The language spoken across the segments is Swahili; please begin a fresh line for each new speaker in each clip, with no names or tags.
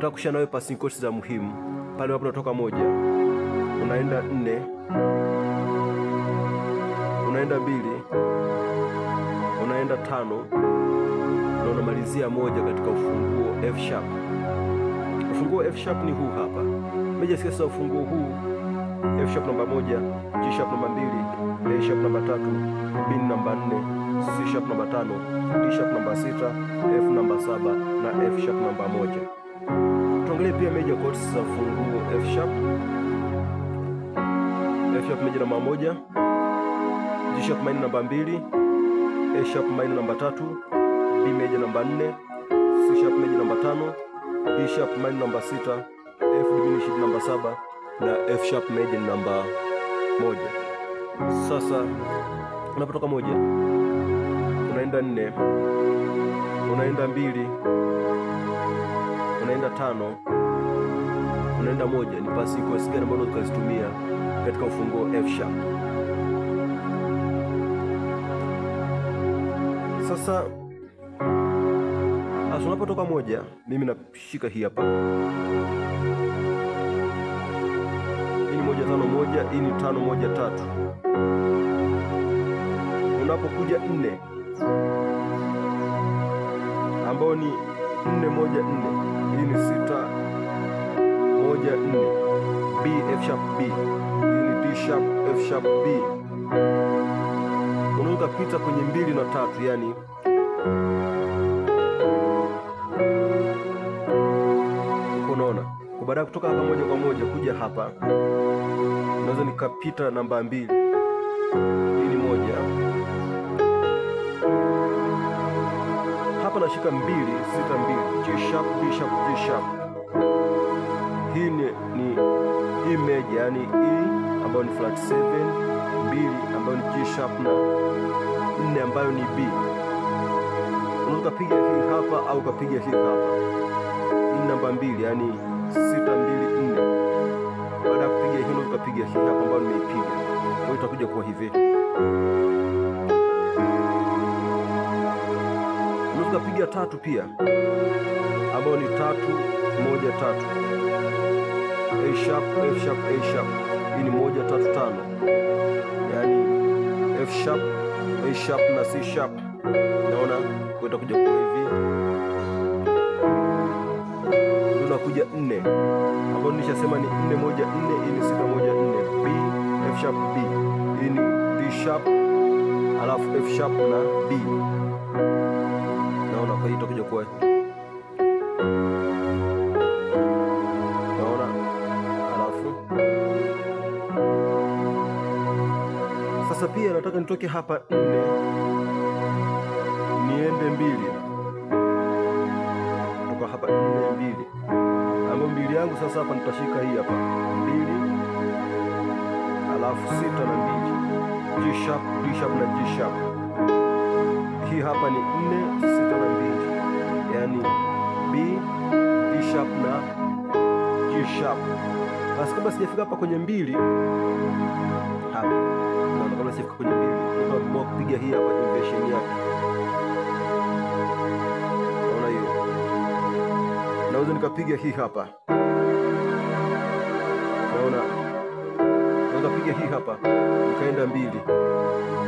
nataka kushare nawe passing chords za muhimu. Pale hapo unatoka 1, unaenda 4, unaenda 2, unaenda 5 na unamalizia 1 katika ufunguo F sharp. Ufunguo F sharp ni huu hapa. Meja scale ufunguo huu F sharp namba 1, G sharp namba 2, A sharp namba 3, B namba 4, C sharp namba 5, D sharp namba 6, F namba 7 na F sharp namba 1. Tuangalie pia major chords za ufunguo F sharp. F sharp major namba 1, G sharp minor namba 2, A sharp minor namba 3, B major namba 4, C sharp major namba 5, D sharp minor namba 6, F diminished namba 7 na F sharp major namba 1. Sasa unapotoka 1, unaenda 4, unaenda 2, unaenda 5, unaenda 1. Ni passing chords gani ambazo tukazitumia katika ufunguo F sharp? Sasa unapotoka 1, mimi nashika hii hapa. Hii ni 1 5 1, hii ni 5 1 3. Unapokuja 4 ambao ni 4 1 4, hii ni 6 1 4, B F sharp B, hii ni D sharp F sharp B. Unaweza kupita kwenye 2 na 3, yani unaona. Kwa baada ya kutoka hapa moja kwa moja kuja hapa, naweza nikapita namba 2. Hii ni 1. Hapa nashika 2 6 2, G sharp B sharp G sharp. Hii ni E major, yani E ambayo ni flat 7, 2 ambayo ni G sharp na 4 ambayo ni B. Unaweza kupiga hii hapa au kupiga hii hapa. Hii namba 2, yani 6 2 4. Baada ya kupiga hii unaweza kupiga hii hapa ambayo nimeipiga. Kwa hiyo itakuja kwa hivi. Unaweza kupiga 3 pia, ambayo ni 3 1 3. A sharp F sharp A sharp. Hii ni 1 3 5. Yani F sharp A sharp na C sharp. Naona kwa itakuja kwa hivi. Kuja 4 ambao nilishasema ni 4 1 4, hii ni 6 1 4, B F sharp B, hii ni D sharp alafu F sharp na B. Naona kwa hiyo itakuja kwa naona, alafu sasa pia nataka nitoke hapa 4 niende 2, kutoka hapa 4 2 ambapo 2 yangu sasa hapa nitashika hii hapa 2 alafu 6 na 2, G sharp D sharp na G sharp. Hii hapa ni 4 6 na 2, yani B D sharp na G sharp. Basi kabla sijafika hapa kwenye 2 hapa, naona kabla sijafika kwenye 2 ndio kupiga hii hapa inversion yake. Naona hiyo, naweza nikapiga hii hapa. Naona naweza piga hii hapa nikaenda 2.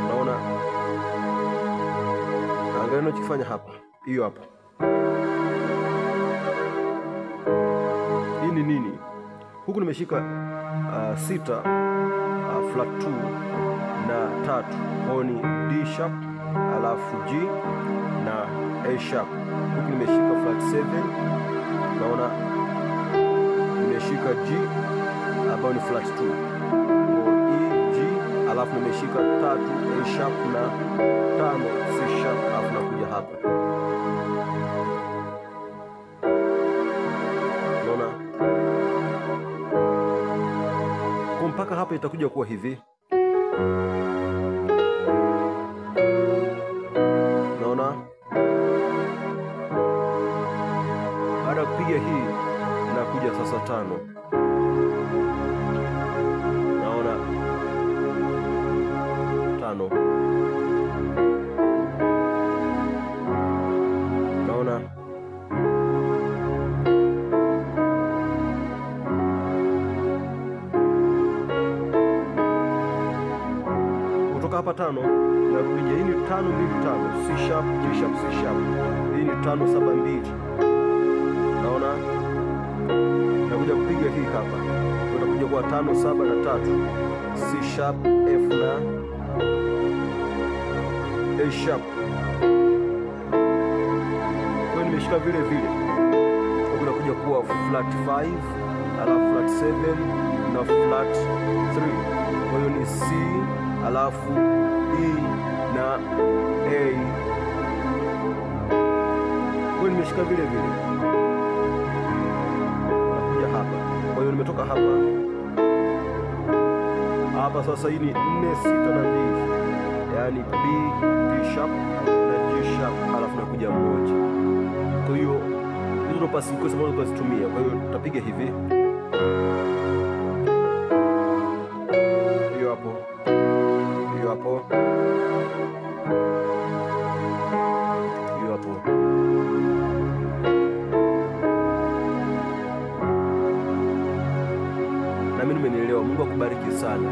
Naona angalia ninachofanya hapa. Hiyo hapa, hii ni nini? Huku nimeshika 6 flat 2 na 3, kwa ni D sharp alafu G na A sharp. Huku nimeshika flat 7, naona nimeshika G ambayo ni flat 2, E G alafu nimeshika 3 A sharp na 5 C sharp, alafu nakuja hapa. Naona kwa mpaka hapa itakuja kuwa hivi. Naona baada ya kupiga hii inakuja sasa 5. Naona 5. Naona hapa 5 nakuja, hii ni 5 2 5, C sharp G sharp C sharp, hii ni 5 7 2. Naona nakuja kupiga hii hapa, utakuja kwa 5 7 na 3, C sharp F na A sharp. Kwa hiyo nimeshika vile vile, unakuja kuwa flat 5 alafu flat 7 na flat 3. Kwa hiyo ni C alafu E na A. Kwa hiyo nimeshika vile vile, nakuja hapa. Kwa hiyo nimetoka hapa hapa, sasa hii ni 4 6 na 2, yaani B D sharp na G sharp alafu nakuja 1. Kwa hiyo hizo pasi kwa sababu tunazitumia. Kwa hiyo tutapiga hivi, hiyo hapo, hiyo hapo, hiyo hapo. Na mimi nimenielewa. Mungu akubariki sana.